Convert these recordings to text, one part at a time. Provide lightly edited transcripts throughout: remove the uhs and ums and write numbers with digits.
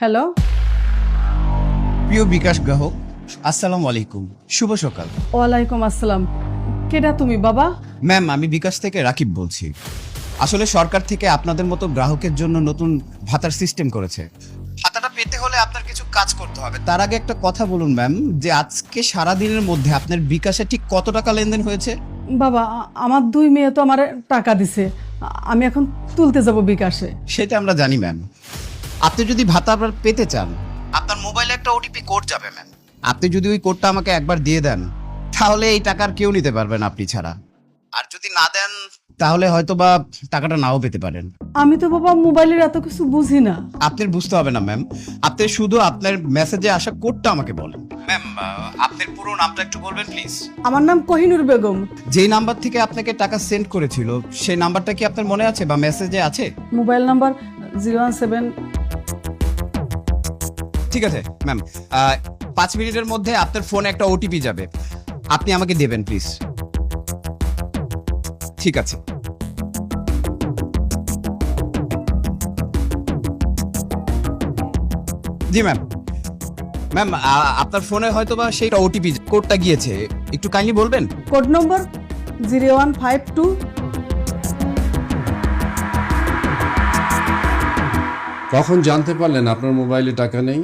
Hello, প্রিয় বিকাশ গ্রাহক, আসসালামু আলাইকুম, শুভ সকাল। ওয়ালাইকুম আসসালাম। কেডা তুমি বাবা? ম্যাম, আমি বিকাশ থেকে রাকিব বলছি। আসলে সরকার থেকে আপনাদের মতো গ্রাহকের জন্য নতুন ভাতার সিস্টেম করেছে। ভাতাটা পেতে হলে আপনার কিছু কাজ করতে হবে। তার আগে একটা কথা বলুন ম্যাম, যে আজকে সারা দিনের মধ্যে আপনার বিকাশে ঠিক কত টাকা লেনদেন হয়েছে? বাবা, আমার 2 মেয়ে তো আমার টাকা দিছে। আমি এখন তুলতে যাব বিকাশে। সেটা আমরা জানি ম্যাম। আপনি যদি ভাতা আবার পেতে চান, আপনার মোবাইলে একটা ওটিপি কোড যাবে ম্যাম। আপনি যদি ওই কোডটা আমাকে একবার দিয়ে দেন, তাহলে এই টাকার কেউ নিতে পারবেন আপনি ছাড়া। আর যদি না দেন, তাহলে হয়তো বা টাকাটা নাও পেতে পারেন। আমি তো বাবা মোবাইলের এত কিছু বুঝি না। আপনার বুঝতে হবে না ম্যাম, আপনি শুধু আপনার মেসেজে আসা কোডটা আমাকে বলেন। ম্যাম, আপনার পুরো নামটা একটু বলবেন প্লিজ। আমার নাম কোহিনুর বেগম। যেই নাম্বার থেকে আপনাকে টাকা সেন্ড করেছিল, সেই নাম্বারটা কি আপনার মনে আছে বা মেসেজে আছে? Mobile number 017। ঠিক আছে ম্যাম, 5 মিনিটের মধ্যে আপনার ফোনে একটা ওটিপি যাবে, আপনি আমাকে দেবেন প্লিজ। ঠিক আছে। জি ম্যাম। ম্যাম, আপনার ফোনে হয়তো বা সেই ওটিপি কোডটা গিয়েছে, একটু কাইন্ডলি বলবেন। Code number 0152। কখন জানতে পারলেন আপনার মোবাইলে টাকা নেই?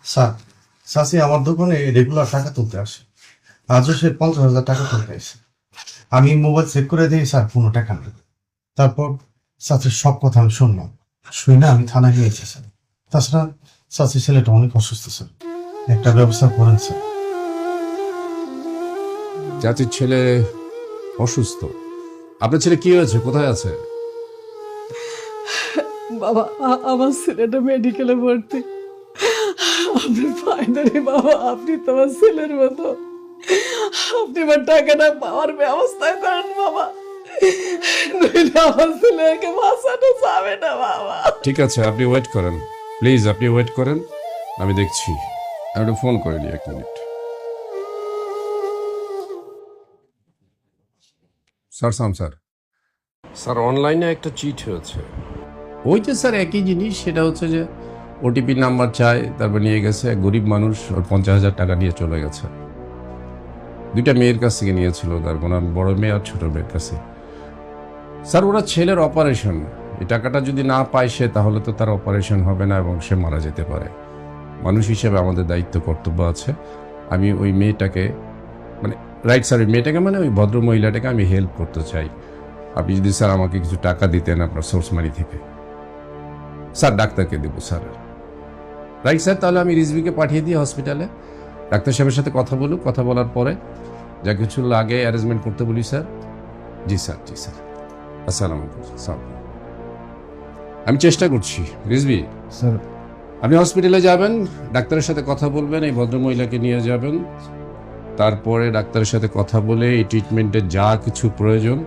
স্যার, চাষি আমার দোকানে রেগুলার টাকা তুলতে আসে। আজও সে 50,000 টাকা তুলতে আসে। আমি মোবাইল চেক করে দিই স্যার, কোনো টাকা নেই। তারপর চাষির সব কথা আমি শুনলাম, শুই না আমি থানায় গিয়েছি স্যার। তাছাড়া চাষি ছেলেটা অনেক অসুস্থ স্যার, একটা ব্যবস্থা করেন স্যার। চাচির ছেলে অসুস্থ? আপনার ছেলে কি হয়েছে, কোথায় আছে? বাবা, আমার ছেলেটা মেডিকেলে ভর্তি। আপনি ফাইনালি বাবা, আপনি তো আমার ছেলের মতো। আপনি আমার টাকাটা পাওয়ার ব্যবস্থা করেন বাবা, নইলে আমার ছেলেকে বাঁচানো যাবে না বাবা। ঠিক আছে, আপনি ওয়েট করেন প্লিজ, আপনি ওয়েট করেন, আমি দেখছি। আমি একটু ফোন করে নিই, 1 মিনিট। স্যার স্যার অনলাইনে একটা চিট হয়েছে। ওই যে স্যার একই জিনিস, সেটা হচ্ছে যে ওটিপি নাম্বার চায়, তারপর নিয়ে গেছে এক গরিব মানুষ, ওর 50,000 টাকা নিয়ে চলে গেছে। 2টা মেয়ের কাছ থেকে নিয়েছিল, তারপর বড় মেয়ে আর ছোট মেয়ের কাছে। স্যার, ওরা ছেলের অপারেশন, এই টাকাটা যদি না পায় সে, তাহলে তো তার অপারেশন হবে না এবং সে মারা যেতে পারে। মানুষ হিসেবে আমাদের দায়িত্ব কর্তব্য আছে। আমি ওই মেয়েটাকে রাইট স্যার, ওই মেয়েটাকে ওই ভদ্র মহিলাটাকে আমি হেল্প করতে চাই। আপনি যদি স্যার আমাকে কিছু টাকা দিতেন আপনার সোর্স মানি থেকে। স্যার, ডাক্তারকে দেবো স্যার। রাইট স্যার, তাহলে আমি রিজভিকে পাঠিয়ে দিই হসপিটালে। ডাক্তার সাহেবের সাথে কথা বলুক, কথা বলার পরে যা কিছু লাগে অ্যারেঞ্জমেন্ট করতে বলি স্যার। জি স্যার, জি স্যার। আসসালামু আলাইকুম স্যার। আমি চেষ্টা করছি। রিজভি স্যার, আপনি হসপিটালে যাবেন, ডাক্তারের সাথে কথা বলবেন, এই ভদ্রমহিলাকে নিয়ে যাবেন। তারপরে ডাক্তারের সাথে কথা বলে এই ট্রিটমেন্টের যা কিছু প্রয়োজন,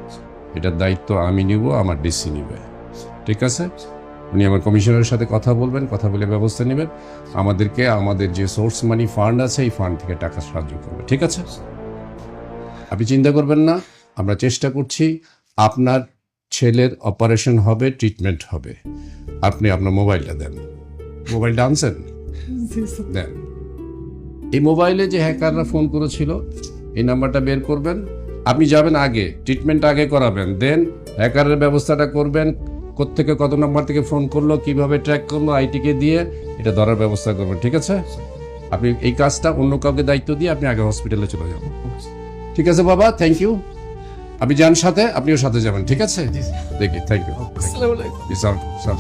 এটার দায়িত্ব আমি নিব, আমার ডিসি নিবে। ঠিক আছে? উনি আমার কমিশনারের সাথে কথা বলবেন, কথা বলে ব্যবস্থা নেবেন। আমাদেরকে আমাদের যে সোর্স মানি ফান্ড আছে, এই ফান্ড থেকে টাকা সাহায্য করবে। ঠিক আছে? আপনি চিন্তা করবেন না, আমরা চেষ্টা করছি। আপনার ছেলের অপারেশন হবে, ট্রিটমেন্ট হবে। আপনি আপনার মোবাইলটা দেন। মোবাইলটা আনছেন? দেন। এই মোবাইলে যে হ্যাকাররা ফোন করেছিল, এই নাম্বারটা বের করবেন। আপনি যাবেন আগে, ট্রিটমেন্ট আগে করাবেন, দেন হ্যাকারের ব্যবস্থাটা করবেন। কোত্থেকে কত নাম্বার থেকে ফোন করলো, কিভাবে ট্র্যাক করলো, আইটিকে দিয়ে এটা ধরার ব্যবস্থা করবেন। ঠিক আছে? আপনি এই কাজটা অন্য কাউকে দায়িত্ব দিয়ে আপনি আগে হসপিটালে চলে যাবেন। ঠিক আছে বাবা, থ্যাংক ইউ। আপনি যান সাথে, আপনিও সাথে যাবেন। ঠিক আছে? দেখি, থ্যাংক ইউ। আসসালামু আলাইকুম। স্যার।